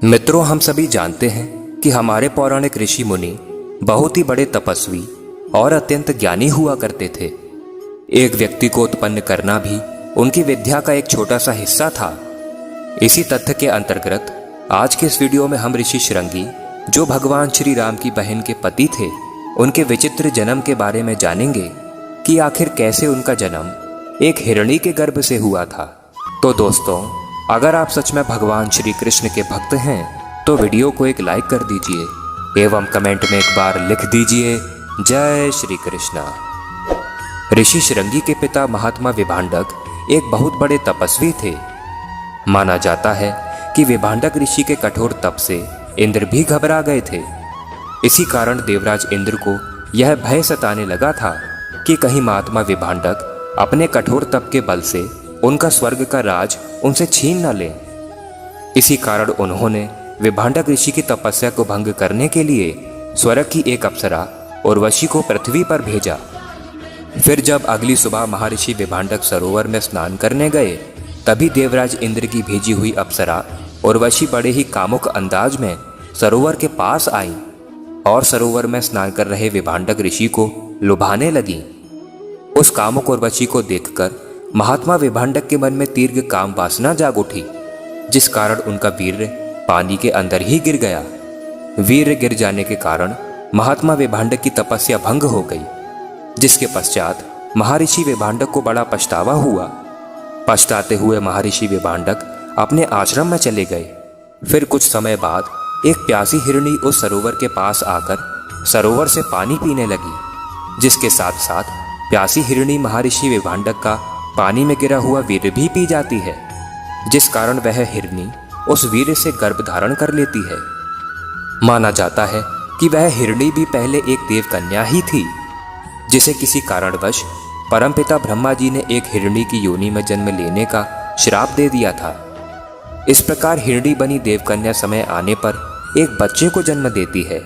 मित्रों, हम सभी जानते हैं कि हमारे पौराणिक ऋषि मुनि बहुत ही बड़े तपस्वी और अत्यंत ज्ञानी हुआ करते थे। एक व्यक्ति को उत्पन्न करना भी उनकी विद्या का एक छोटा सा हिस्सा था। इसी तथ्य के अंतर्गत आज के इस वीडियो में हम ऋषि शृंगी, जो भगवान श्री राम की बहन के पति थे, उनके विचित्र जन्म के बारे में जानेंगे कि आखिर कैसे उनका जन्म एक हिरणी के गर्भ से हुआ था। तो दोस्तों, अगर आप सच में भगवान श्री कृष्ण के भक्त हैं तो वीडियो को एक लाइक कर दीजिए एवं कमेंट में एक बार लिख दीजिए जय श्री कृष्णा। ऋषि शृंगी के पिता महात्मा विभांडक एक बहुत बड़े तपस्वी थे। माना जाता है कि विभांडक ऋषि के कठोर तप से इंद्र भी घबरा गए थे। इसी कारण देवराज इंद्र को यह भय सताने लगा था कि कहीं महात्मा विभांडक अपने कठोर तप के बल से उनका स्वर्ग का राज उनसे छीन न ले। इसी कारण उन्होंने विभांडक ऋषि की तपस्या को भंग करने के लिए स्वर्ग की एक अप्सरा उर्वशी को पृथ्वी पर भेजा। फिर जब अगली सुबह महर्षि विभांडक सरोवर में स्नान करने गए, तभी देवराज इंद्र की भेजी हुई अप्सरा उर्वशी बड़े ही कामुक अंदाज में सरोवर के पास आई और सरोवर में स्नान कर रहे विभांडक ऋषि को लुभाने लगी। उस कामुक उर्वशी को देखकर महात्मा विभांडक के मन में तीव्र काम वासना जाग उठी, जिस कारण उनका वीर्य पानी के अंदर ही गिर गया। वीर्य गिर जाने के कारण महात्मा विभांडक की तपस्या भंग हो गई, जिसके पश्चात महर्षि विभांडक को बड़ा पछतावा हुआ। पछताते हुए महर्षि विभांडक अपने आश्रम में चले गए। फिर कुछ समय बाद एक प्यासी हिरणी उस सरोवर के पास आकर सरोवर से पानी पीने लगी, जिसके साथ साथ प्यासी हिरणी महर्षि विभांडक का पानी में गिरा हुआ वीर्य भी पी जाती है, जिस कारण वह हिरणी उस वीर्य से गर्भ धारण कर लेती है। माना जाता है कि वह हिरणी भी पहले एक देव कन्या ही थी, जिसे किसी कारणवश परमपिता ब्रह्मा जी ने एक हिरणी की योनि में जन्म लेने का श्राप दे दिया था। इस प्रकार हिरणी बनी देवकन्या समय आने पर एक बच्चे को जन्म देती है,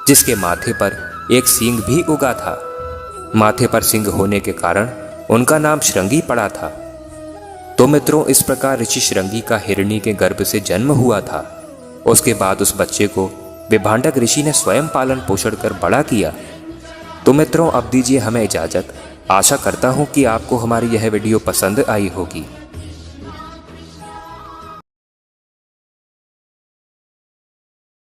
जिसके माथे पर एक सींग भी उगा था। माथे पर सींग होने के कारण उनका नाम शृंगी पड़ा था। तो मित्रों, इस प्रकार ऋषि शृंगी का हिरणी के गर्भ से जन्म हुआ था। उसके बाद उस बच्चे को विभांडक ऋषि ने स्वयं पालन पोषण कर बड़ा किया। तो मित्रों, अब दीजिए हमें इजाजत। आशा करता हूं कि आपको हमारी यह वीडियो पसंद आई होगी।